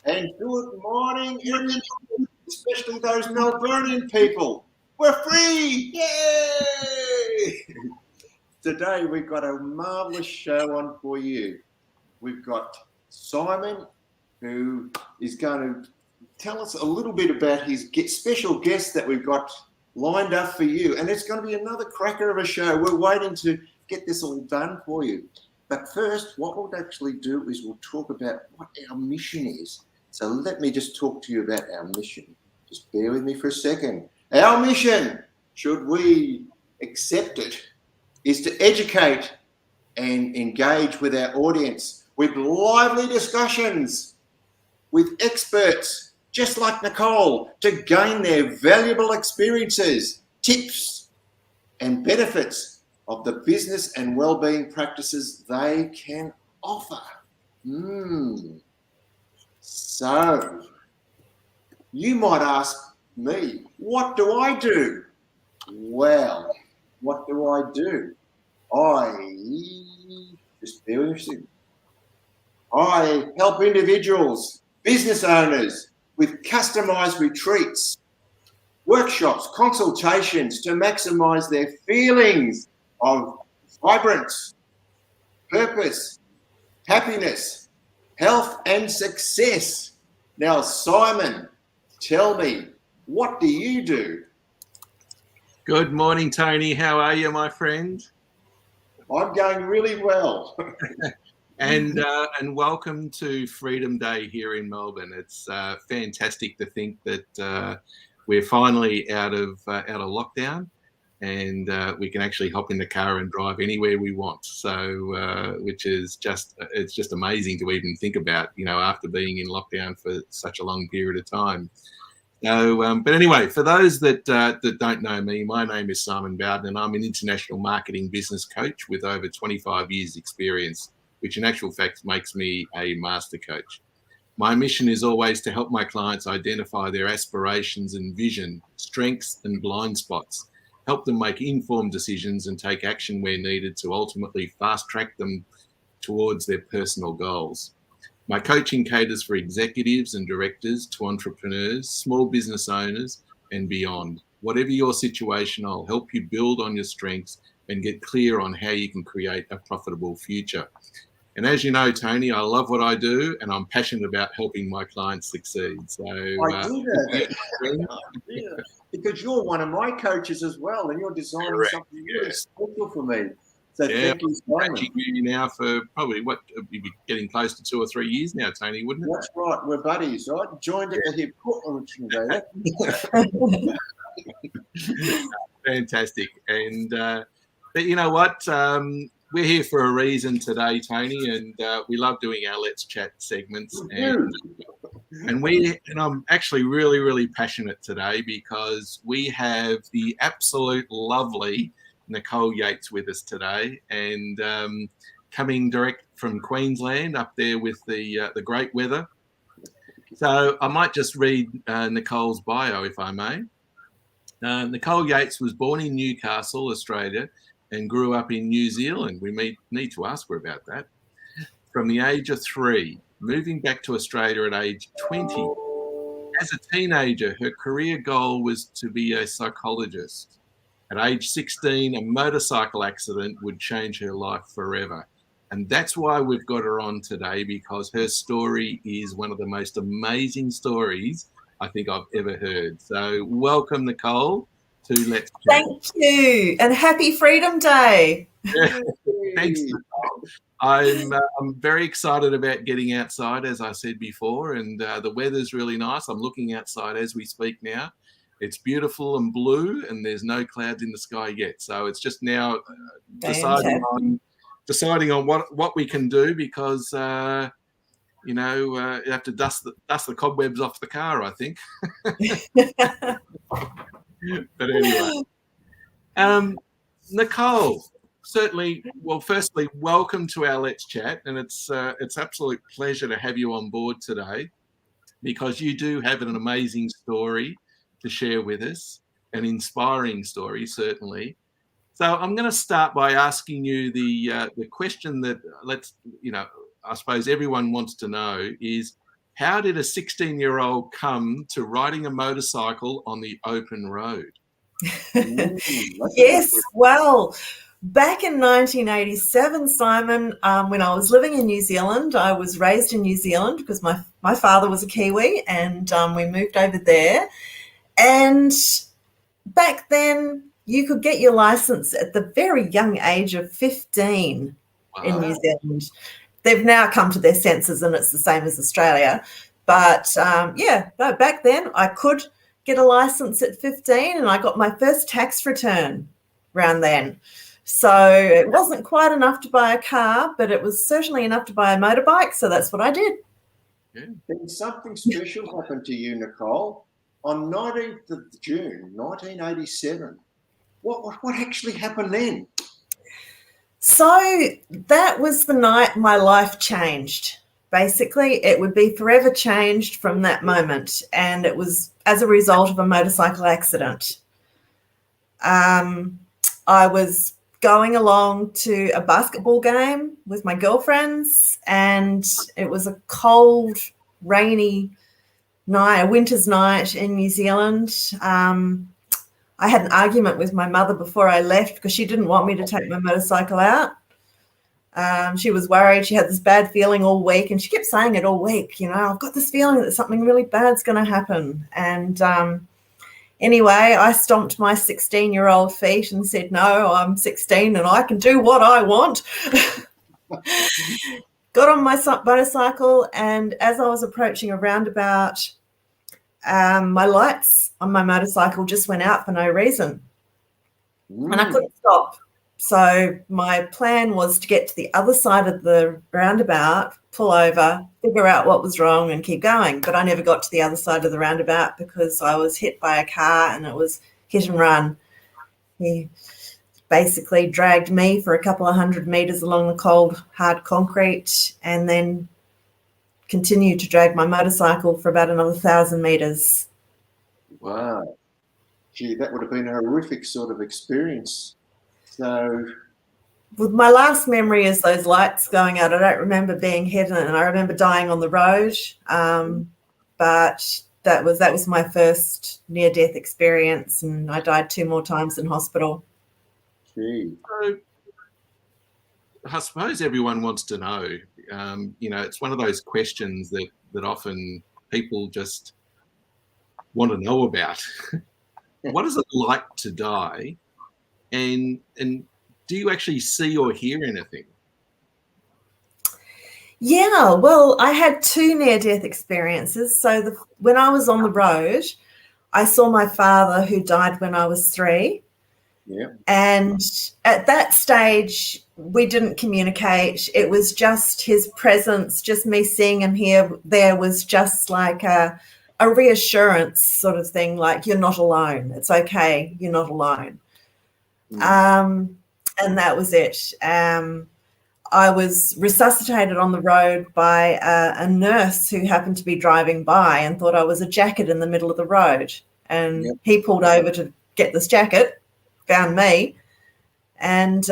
And good morning, everyone, especially those Melbourneian people. We're free! Yay! Today we've got a marvellous show on for you. We've got Simon, who is going to tell us a little bit about his special guest that we've got lined up for you. And it's going to be another cracker of a show. We're waiting to get this all done for you. But first, what we'll actually do is we'll talk about what our mission is. So let me just talk to you about our mission. Just bear with me for a second. Our mission, should we accept it, is to educate and engage with our audience with lively discussions with experts just like Nicole to gain their valuable experiences, tips, and benefits of the business and well-being practices they can offer. So, you might ask me, what do I do? Well, what do I do? I help individuals, business owners with customized retreats, workshops, consultations to maximize their feelings of vibrance, purpose, happiness, health, and success. Now, Simon, tell me, what do you do? Good morning, Tony. How are you, my friend? I'm going really well. And welcome to Freedom Day here in Melbourne. It's fantastic to think that we're finally out of lockdown, and we can actually hop in the car and drive anywhere we want. So, which is just amazing to even think about, after being in lockdown for such a long period of time. So, but anyway, for those that don't know me, my name is Simon Bowden, and I'm an international marketing business coach with over 25 years experience, which in actual fact makes me a master coach. My mission is always to help my clients identify their aspirations and vision, strengths and blind spots, help them make informed decisions and take action where needed to ultimately fast track them towards their personal goals. My coaching caters for executives and directors to entrepreneurs, small business owners, and beyond. Whatever your situation, I'll help you build on your strengths and get clear on how you can create a profitable future. And as you know, Tony, I love what I do, and I'm passionate about helping my clients succeed. So I do that. Because you're one of my coaches as well, and you're designing something really special for me. So thank you, Simon. I've you now for probably you'd be getting close to 2 or 3 years now, Tony, wouldn't it? That's right. We're buddies, right? Joined at the hip. Fantastic. And but you know what? We're here for a reason today, Tony, and we love doing our Let's Chat segments. And I'm actually really, really passionate today because we have the absolute lovely Nicole Yeates with us today, and coming direct from Queensland up there with the great weather. So I might just read Nicole's bio, if I may. Nicole Yeates was born in Newcastle, Australia, and grew up in New Zealand. We need to ask her about that. From the age of 3, moving back to Australia at age 20. As a teenager, her career goal was to be a psychologist. At age 16, a motorcycle accident would change her life forever. And that's why we've got her on today, because her story is one of the most amazing stories I think I've ever heard. So welcome, Nicole, to Let's Chat. Thank you, and happy Freedom Day. Thanks, Nicole. I'm very excited about getting outside, as I said before, and the weather's really nice. I'm looking outside as we speak now. It's beautiful and blue, and there's no clouds in the sky yet. So it's just now deciding on what we can do, because you have to dust the cobwebs off the car, I think. But anyway, Nicole, certainly. Well, firstly, welcome to our Let's Chat, and it's absolute pleasure to have you on board today, because you do have an amazing story to share with us, an inspiring story, certainly. So I'm going to start by asking you the question that I suppose everyone wants to know is, how did a 16-year-old come to riding a motorcycle on the open road? Yes, well, back in 1987, Simon, when I was living in New Zealand, I was raised in New Zealand because my father was a Kiwi, and we moved over there. And back then, you could get your license at the very young age of 15 in New Zealand. They've now come to their senses, and it's the same as Australia. But, back then I could get a license at 15, and I got my first tax return around then. So it wasn't quite enough to buy a car, but it was certainly enough to buy a motorbike, so that's what I did. Yeah. Then something special happened to you, Nicole, on 19th of June, 1987. What actually happened then? So that was the night my life changed. Basically, it would be forever changed from that moment, and it was as a result of a motorcycle accident. I was going along to a basketball game with my girlfriends, and it was a cold, rainy night, a winter's night in New Zealand. I had an argument with my mother before I left because she didn't want me to take my motorcycle out. She was worried. She had this bad feeling all week, and she kept saying it all week, I've got this feeling that something really bad's going to happen. And anyway, I stomped my 16-year-old feet and said, no, I'm 16 and I can do what I want. Got on my motorcycle, and as I was approaching a roundabout, my lights on my motorcycle just went out for no reason. And I couldn't stop. So my plan was to get to the other side of the roundabout, pull over, figure out what was wrong and keep going. But I never got to the other side of the roundabout because I was hit by a car, and it was hit and run. He basically dragged me for a couple of 100 metres along the cold, hard concrete, and then continued to drag my motorcycle for about another 1,000 metres. Wow. Gee, that would have been a horrific sort of experience. So, with my last memory is those lights going out. I don't remember being hit, and I remember dying on the road. But that was my first near-death experience, and I died 2 more times in hospital. gee. So, I suppose everyone wants to know. It's one of those questions that often people just want to know about. What is it like to die? And do you actually see or hear anything? Yeah, well, I had 2 near-death experiences. So when I was on the road, I saw my father, who died when I was 3. Yeah. And at that stage, we didn't communicate. It was just his presence, just me seeing him here. There was just like a reassurance sort of thing, like, you're not alone. It's okay. You're not alone. And that was it. I was resuscitated on the road by a nurse who happened to be driving by and thought I was a jacket in the middle of the road. And he pulled over to get this jacket, found me, and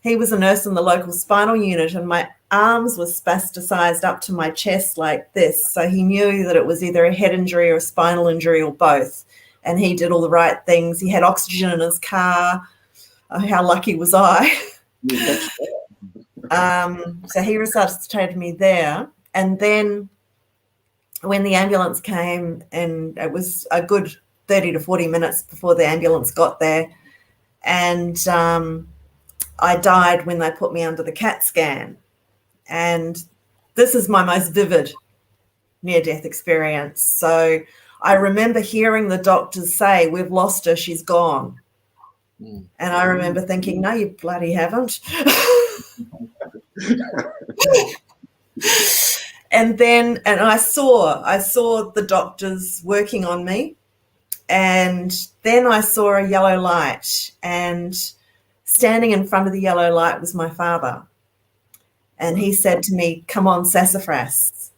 he was a nurse in the local spinal unit, and my arms were spasticized up to my chest like this. So he knew that it was either a head injury or a spinal injury or both. And he did all the right things. He had oxygen in his car. Oh, how lucky was I? So he resuscitated me there. And then when the ambulance came, and it was a good 30 to 40 minutes before the ambulance got there, and I died when they put me under the CAT scan. And this is my most vivid near-death experience. So I remember hearing the doctors say, we've lost her, she's gone. And I remember thinking, no, you bloody haven't. And I saw the doctors working on me, and then I saw a yellow light, and standing in front of the yellow light was my father. And he said to me, come on, sassafras.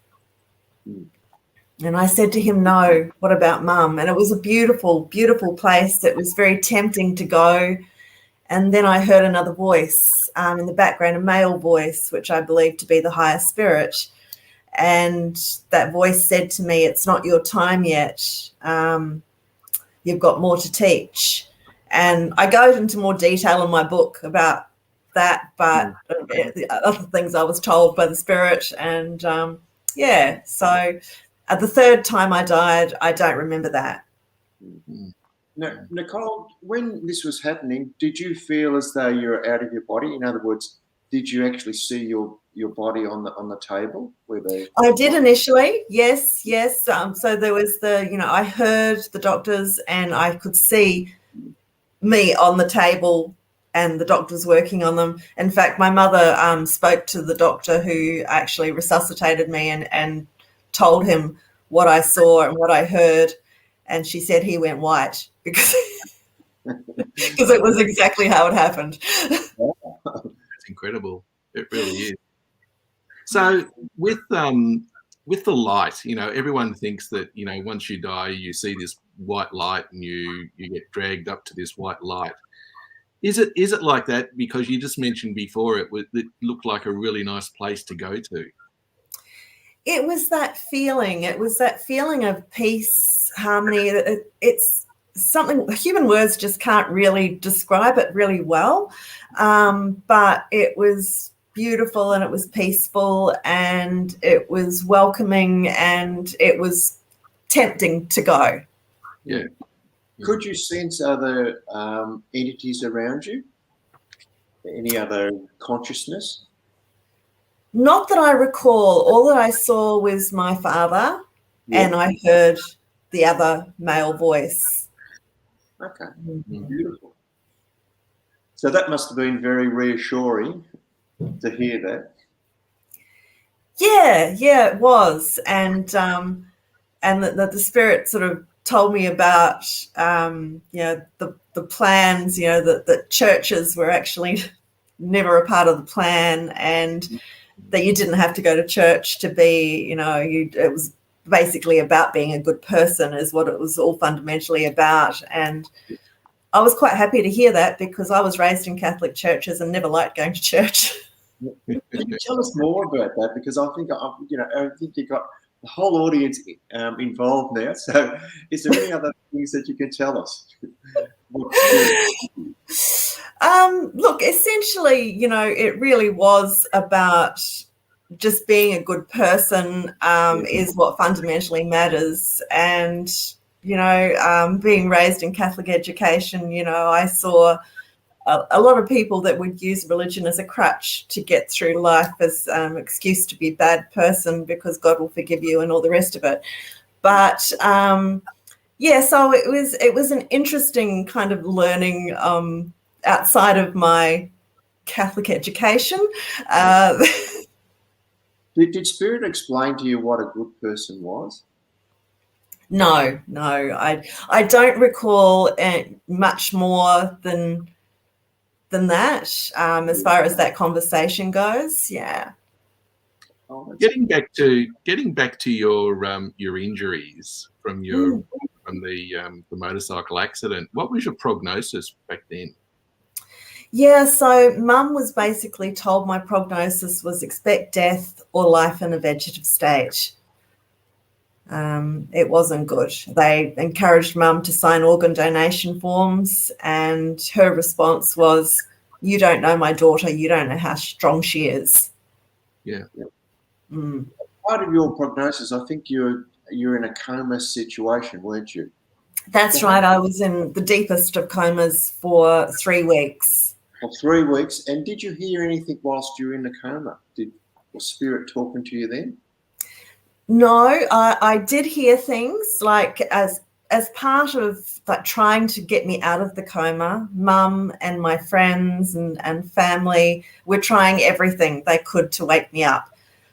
And I said to him, no, what about Mum? And it was a beautiful, beautiful place. It was very tempting to go. And then I heard another voice in the background, a male voice, which I believed to be the higher spirit. And that voice said to me, "It's not your time yet. You've got more to teach." And I go into more detail in my book about that, but the other things I was told by the spirit. And so at the third time I died, I don't remember that. Now, Nicole, when this was happening, did you feel as though you were out of your body? In other words, did you actually see your body on the table? I did initially, yes. So there was I heard the doctors and I could see me on the table and the doctors working on them. In fact, my mother spoke to the doctor who actually resuscitated me and told him what I saw and what I heard. And she said he went white because it was exactly how it happened. That's incredible. It really is. So with the light, everyone thinks that, once you die, you see this white light and you get dragged up to this white light. Is it like that? Because you just mentioned before it looked like a really nice place to go to. It was that feeling. It was that feeling of peace, harmony. It's something human words just can't really describe it really well. But it was beautiful and it was peaceful and it was welcoming and it was tempting to go. Yeah. Could you sense other entities around you? Any other consciousness? Not that I recall. All that I saw was my father, and I heard the other male voice. Okay, beautiful. So that must have been very reassuring to hear that. Yeah, it was, and the spirit sort of told me about the plans. That churches were actually never a part of the plan, and that you didn't have to go to church to be, it was basically about being a good person is what it was all fundamentally about. And I was quite happy to hear that because I was raised in Catholic churches and never liked going to church. Can you tell us more about that? Because I think you've got the whole audience involved now. So is there any other things that you can tell us? Look, essentially, it really was about just being a good person is what fundamentally matters. And, being raised in Catholic education, I saw a lot of people that would use religion as a crutch to get through life as an excuse to be a bad person because God will forgive you and all the rest of it. But, so it was an interesting kind of learning outside of my Catholic education. Did Spirit explain to you what a good person was? No, I don't recall much more than that as far as that conversation goes. Yeah. Getting back to your injuries from the motorcycle accident, what was your prognosis back then? Yeah, so Mum was basically told my prognosis was expect death or life in a vegetative state. It wasn't good. They encouraged Mum to sign organ donation forms, and her response was, "You don't know my daughter. You don't know how strong she is." Yeah. Part of your prognosis, I think you're in a coma situation, weren't you? That's right. I was in the deepest of comas for 3 weeks. For 3 weeks. And did you hear anything whilst you were in the coma? Was Spirit talking to you then? No, I did hear things like as part of like trying to get me out of the coma. Mum and my friends and family were trying everything they could to wake me up.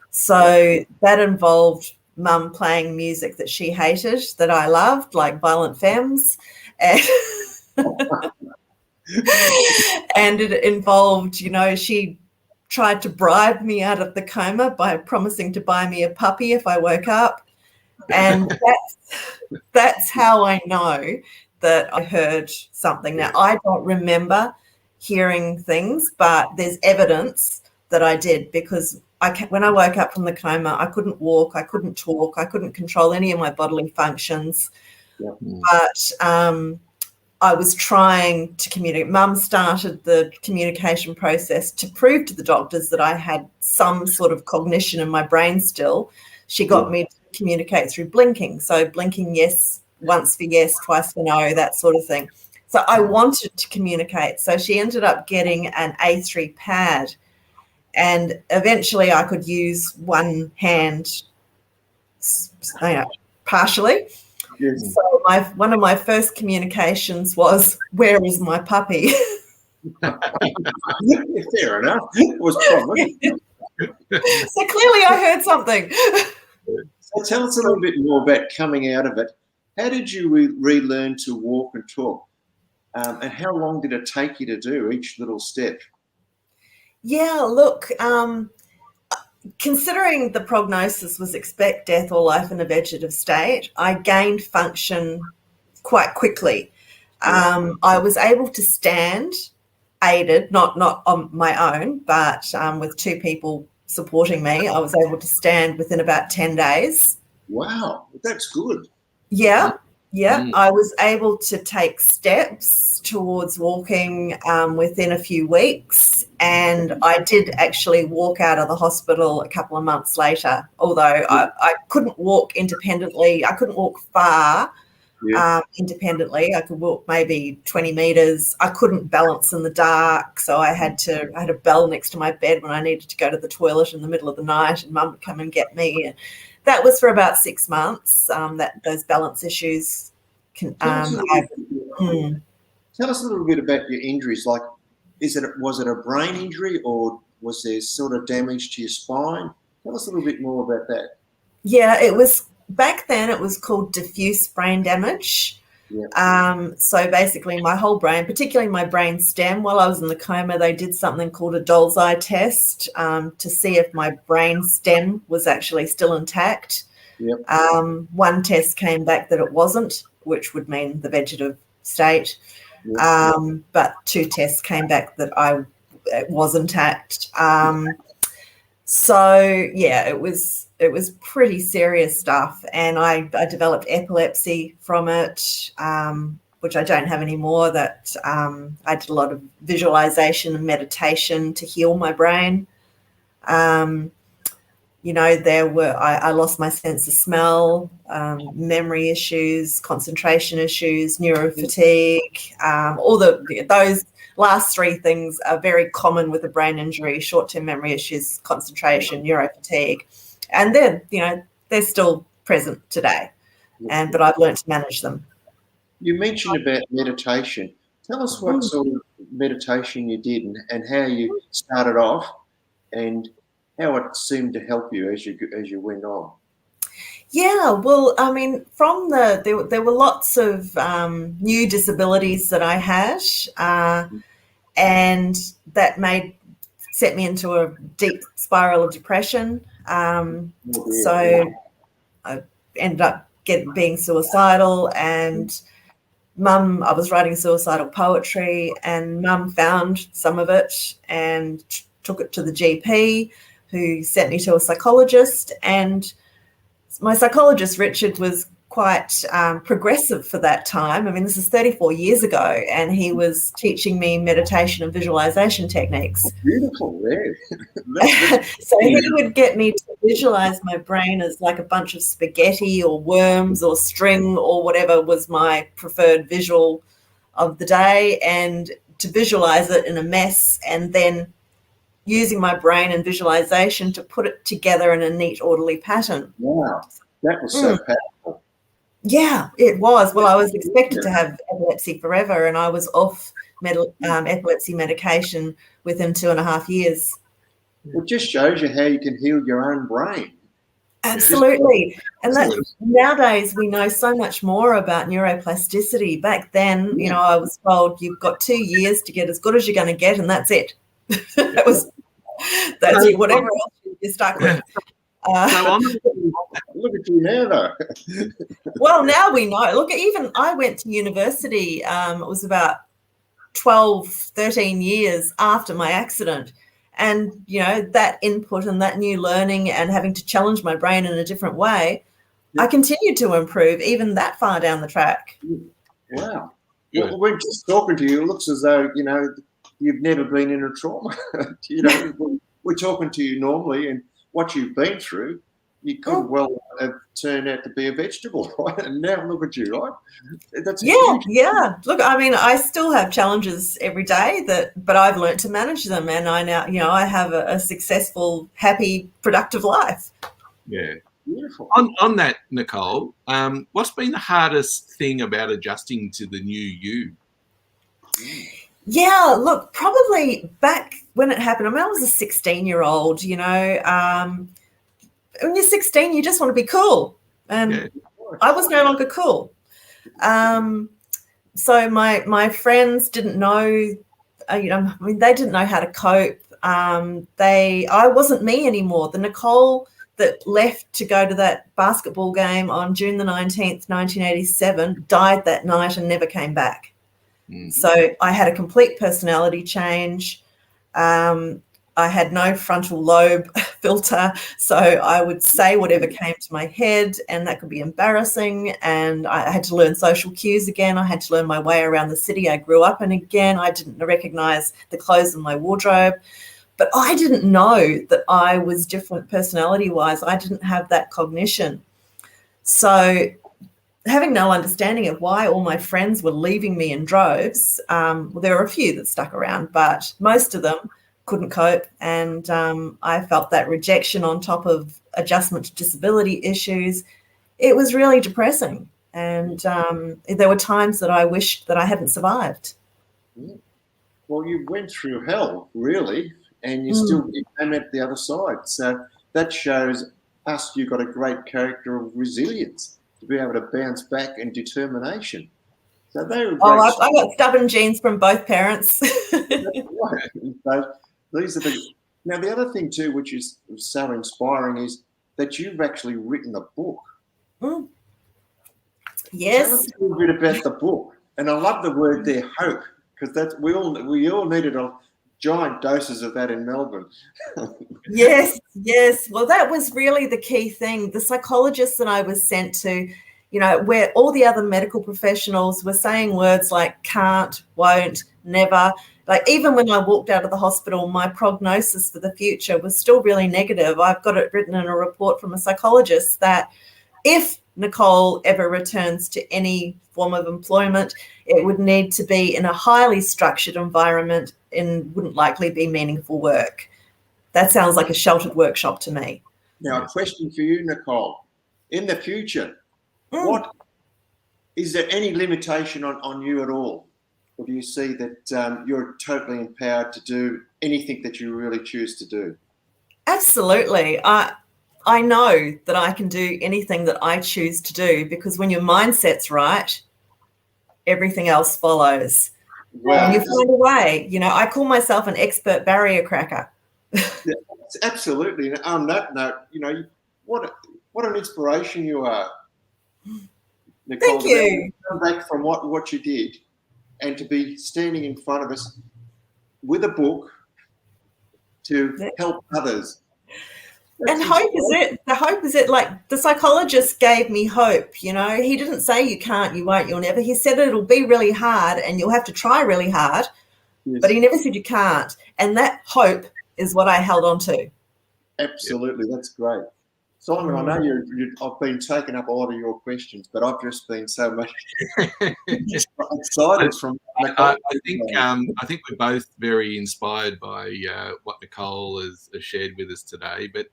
So that involved Mum playing music that she hated, that I loved, like Violent Femmes. And, and it involved, she tried to bribe me out of the coma by promising to buy me a puppy if I woke up. And that's how I know that I heard something. Now, I don't remember hearing things, but there's evidence that I did, because when I woke up from the coma, I couldn't walk, I couldn't talk, I couldn't control any of my bodily functions. Yeah. But I was trying to communicate. Mum started the communication process to prove to the doctors that I had some sort of cognition in my brain still. She got me to communicate through blinking. So blinking, yes, once for yes, twice for no, that sort of thing. So I wanted to communicate. So she ended up getting an A3 pad, and eventually I could use one hand, partially. Yes. So one of my first communications was, "Where is my puppy?" Fair enough. It was probably. So clearly I heard something. So tell us a little bit more about coming out of it. How did you relearn to walk and talk? And how long did it take you to do each little step? Yeah, look, considering the prognosis was expect death or life in a vegetative state, I gained function quite quickly. I was able to stand aided, not on my own, but with two people supporting me. I was able to stand within about 10 days. Wow, that's good. Yeah. I was able to take steps towards walking within a few weeks, and I did actually walk out of the hospital a couple of months later, although I couldn't walk independently. I couldn't walk far independently. I could walk maybe 20 metres. I couldn't balance in the dark, so I had a bell next to my bed when I needed to go to the toilet in the middle of the night, and Mum would come and get me. And that was for about 6 months, that those balance issues. Tell us a little bit about your injuries. Like, was it a brain injury, or was there sort of damage to your spine? Tell us a little bit more about that. Yeah, it was back then. It was called diffuse brain damage. Yeah. So basically, my whole brain, particularly my brain stem, while I was in the coma, they did something called a doll's eye test to see if my brain stem was actually still intact. Yep. One test came back that it wasn't, which would mean the vegetative state. Yep. But two tests came back that it was intact. So yeah, it was pretty serious stuff, and I developed epilepsy from it, which I don't have anymore. That I did a lot of visualization and meditation to heal my brain. I lost my sense of smell, memory issues, concentration issues, neurofatigue. Those last three things are very common with a brain injury: short-term memory issues, concentration, neurofatigue, and they're still present today. But I've learned to manage them. You mentioned about meditation. Tell us what sort of meditation you did and how you started off, and how it seemed to help you as you went on. Yeah, well, I mean, there were lots of new disabilities that I had, and that set me into a deep spiral of depression. So I ended up being suicidal, and I was writing suicidal poetry, and Mum found some of it and took it to the GP, who sent me to a psychologist. And my psychologist, Richard, was quite progressive for that time. I mean, this is 34 years ago, and he was teaching me meditation and visualization techniques. Oh, beautiful, yeah. So he would get me to visualize my brain as like a bunch of spaghetti or worms or string or whatever was my preferred visual of the day, and to visualize it in a mess, and then using my brain and visualization to put it together in a neat, orderly pattern. Wow, that was so powerful. Yeah, it was. Well, I was expected to have epilepsy forever, and I was off epilepsy medication within 2.5 years. It just shows you how you can heal your own brain. Absolutely. And nowadays we know so much more about neuroplasticity. Back then, I was told you've got 2 years to get as good as you're going to get, and that's it. That's it. Whatever else you're stuck with. Look at you now, though. Well, now we know. Look, even I went to university. It was about 12, 13 years after my accident, And, that input and that new learning and having to challenge my brain in a different way, I continued to improve even that far down the track. Wow. Well, we're just talking to you. It looks as though, you've never been in a trauma. We're talking to you normally, and what you've been through, you could well have turned out to be a vegetable, right? And now look at you, right? That's huge. Yeah. Look, I mean, I still have challenges every day but I've learned to manage them, and I now, I have a successful, happy, productive life. Yeah. Beautiful. On that, Nicole, what's been the hardest thing about adjusting to the new you? Yeah, look, probably back when it happened, I mean, I was a 16-year-old, when you're 16, you just want to be cool. And I was no longer cool. So my friends didn't know, they didn't know how to cope. I wasn't me anymore. The Nicole that left to go to that basketball game on June the 19th, 1987, died that night and never came back. Mm-hmm. So I had a complete personality change. I had no frontal lobe filter, so I would say whatever came to my head, and that could be embarrassing. And I had to learn social cues again. I had to learn my way around the city I grew up in again. I didn't recognize the clothes in my wardrobe. But I didn't know that I was different personality-wise. I didn't have that cognition. So having no understanding of why all my friends were leaving me in droves, there were a few that stuck around, but most of them couldn't cope. And I felt that rejection on top of adjustment to disability issues. It was really depressing. And there were times that I wished that I hadn't survived. Well, you went through hell, really. And you still came out the other side. So that shows us you've got a great character of resilience to be able to bounce back, and determination. So they were great. I got stubborn genes from both parents. Right. So these are now the other thing too, which is so inspiring, is that you've actually written a book. Yes. Tell us a little bit about the book. And I love the word there, hope, because that's we all needed giant doses of that in Melbourne. Yes. Well, that was really the key thing. The psychologists that I was sent to, where all the other medical professionals were saying words like can't, won't, never. Like even when I walked out of the hospital, my prognosis for the future was still really negative. I've got it written in a report from a psychologist that if Nicole ever returns to any form of employment, it would need to be in a highly structured environment and wouldn't likely be meaningful work. That sounds like a sheltered workshop to me. Now, a question for you, Nicole. In the future, what is there any limitation on you at all? Or do you see that you're totally empowered to do anything that you really choose to do? Absolutely. I know that I can do anything that I choose to do, because when your mindset's right, everything else follows. Wow. And you find a way. I call myself an expert barrier cracker. Yeah, absolutely. And on that note, what an inspiration you are, Nicole. Thank you. Come back from what you did, and to be standing in front of us with a book to help others. And hope is it. The hope is it. Like the psychologist gave me hope. He didn't say you can't, you won't, you'll never. He said it'll be really hard and you'll have to try really hard. Yes. But he never said you can't. And that hope is what I held on to. Absolutely, that's great. Simon, I know I've been taking up a lot of your questions, but I've just been so much excited from. I think we're both very inspired by what Nicole has shared with us today. But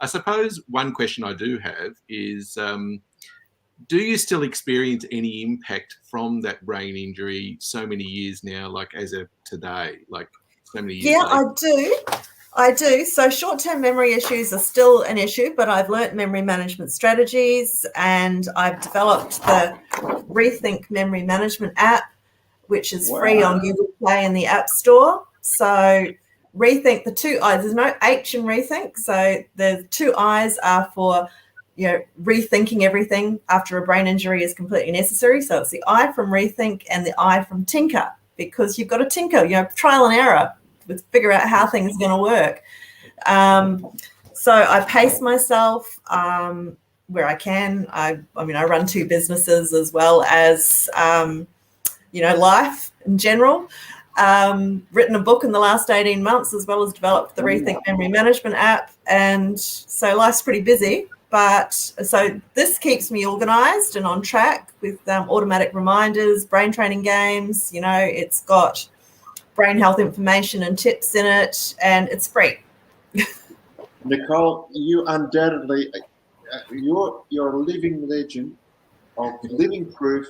I suppose one question I do have is, do you still experience any impact from that brain injury so many years now, like as of today, like so many years later? I do. So short-term memory issues are still an issue, but I've learnt memory management strategies, and I've developed the Rethink memory management app, which is free on Google Play and the App Store. So Rethink, the two I's, there's no H in Rethink. So the two I's are for, rethinking everything after a brain injury is completely necessary. So it's the I from Rethink and the I from Tinker, because you've got to tinker, trial and error figure out how things are going to work. So I pace myself where I can. I mean, I run 2 businesses as well as, life in general. Written a book in the last 18 months, as well as developed the Rethink memory management app. And so life's pretty busy. But so this keeps me organised and on track with automatic reminders, brain training games. It's got brain health information and tips in it, and it's free. Nicole, you undoubtedly, you're a living legend of living proof,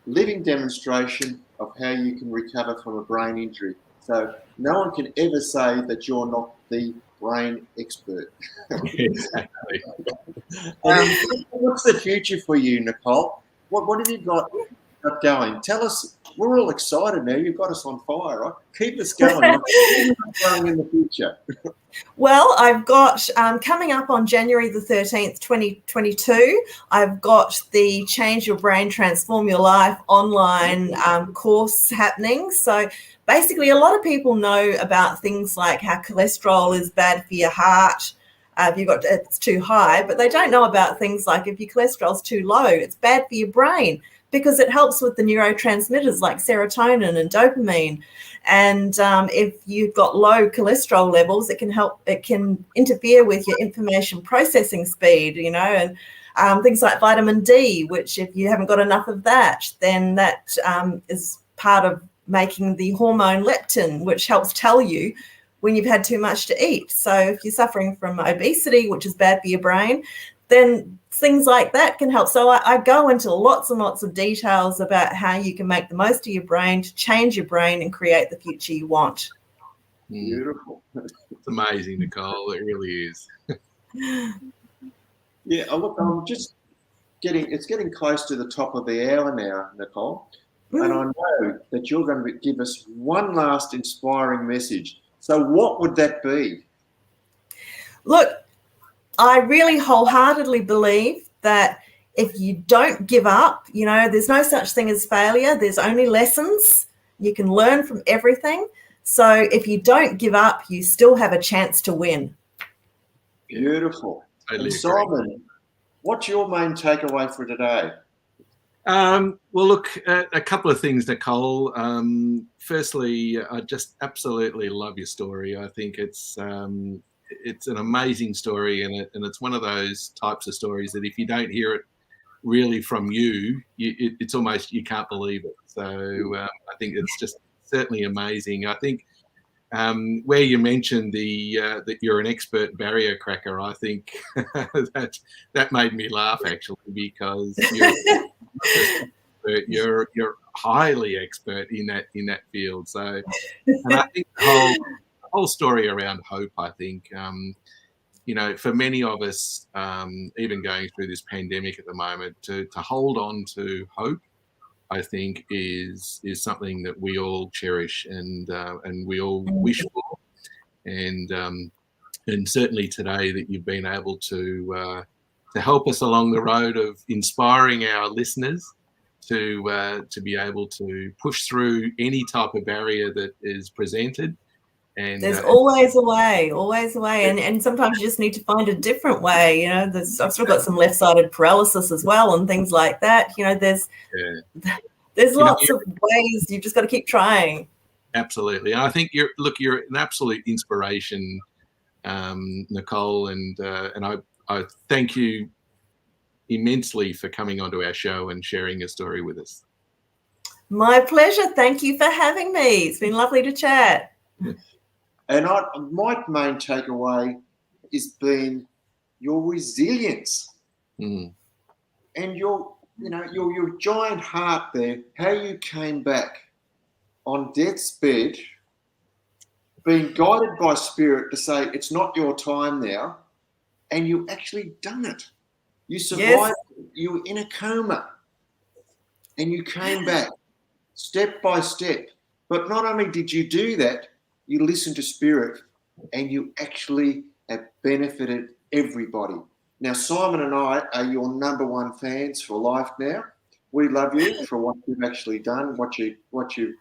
living demonstration of how you can recover from a brain injury. So no one can ever say that you're not the brain expert. Exactly. What's the future for you, Nicole? What have you got going? Tell us. We're all excited now. You've got us on fire, right? Keep us going. What's going in the future? Well, I've got coming up on January the 13th, 2022, I've got the Change Your Brain, Transform Your Life online course happening. So basically, a lot of people know about things like how cholesterol is bad for your heart. If it's too high, but they don't know about things like if your cholesterol's too low, it's bad for your brain, because it helps with the neurotransmitters like serotonin and dopamine. And if you've got low cholesterol levels, it can interfere with your information processing speed, and things like vitamin D, which if you haven't got enough of that, then that is part of making the hormone leptin, which helps tell you when you've had too much to eat. So if you're suffering from obesity, which is bad for your brain, then things like that can help. So I go into lots and lots of details about how you can make the most of your brain to change your brain and create the future you want. Beautiful. It's amazing, Nicole. It really is. Yeah, look, it's getting close to the top of the hour now, Nicole. And I know that you're going to give us one last inspiring message. So what would that be? Look, I really wholeheartedly believe that if you don't give up, there's no such thing as failure. There's only lessons. You can learn from everything. So if you don't give up, you still have a chance to win. Beautiful. Totally and Simon, what's your main takeaway for today? Well, look, a couple of things, Nicole. Firstly, I just absolutely love your story. I think it's an amazing story, and it's one of those types of stories that if you don't hear it really from you, it's almost you can't believe it. So I think it's just certainly amazing. I think where you mentioned that you're an expert barrier cracker, I think that made me laugh actually, because you're highly expert in that field. So, and I think the whole story around hope, I think, for many of us, even going through this pandemic at the moment, to hold on to hope, I think is something that we all cherish and we all wish for, and certainly today that you've been able to help us along the road of inspiring our listeners to be able to push through any type of barrier that is presented. And there's always a way, and sometimes you just need to find a different way. I've still got some left-sided paralysis as well, and things like that. There's lots of ways. You've just got to keep trying. Absolutely, and I think you're an absolute inspiration, Nicole, and I thank you immensely for coming onto our show and sharing your story with us. My pleasure. Thank you for having me. It's been lovely to chat. And my main takeaway has been your resilience and your giant heart there, how you came back on death's bed, being guided by spirit to say it's not your time now, and you actually done it. You survived. Yes. You were in a coma and you came back step by step. But not only did you do that, you listened to spirit and you actually have benefited everybody. Now, Simon and I are your number one fans for life now. We love you for what you've actually done, what you're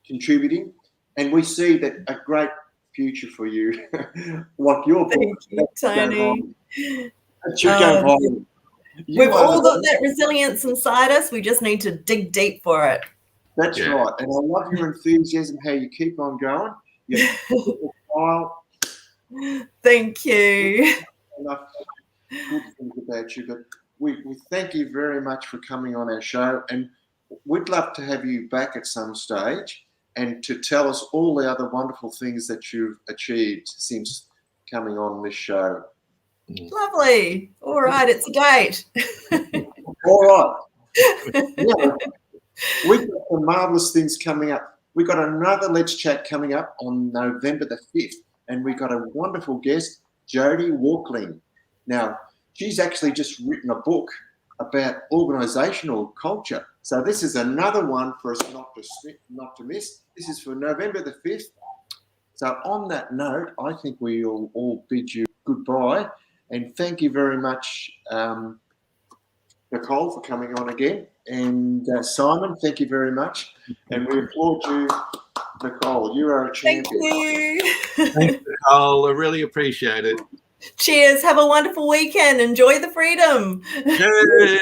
contributing. And we see that a great future for you. Like your book. Thank you, Tony. It should go viral. We've all got that resilience inside us. We just need to dig deep for it. That's right. And I love your enthusiasm, how you keep on going. You smile. Thank you. Enough good things about you, but we thank you very much for coming on our show, and we'd love to have you back at some stage and to tell us all the other wonderful things that you've achieved since coming on this show. Lovely. All right, it's a date. All right. Yeah, we've got some marvellous things coming up. We've got another Let's Chat coming up on November the 5th, and we've got a wonderful guest, Jodie Walkling. Now, she's actually just written a book about organisational culture. So this is another one for us not to miss. This is for November the 5th. So on that note, I think we'll all bid you goodbye. And thank you very much, Nicole, for coming on again. And Simon, thank you very much. And we applaud you, Nicole. You are a champion. Thank you. Thanks, Nicole. I really appreciate it. Cheers. Have a wonderful weekend. Enjoy the freedom. Yay!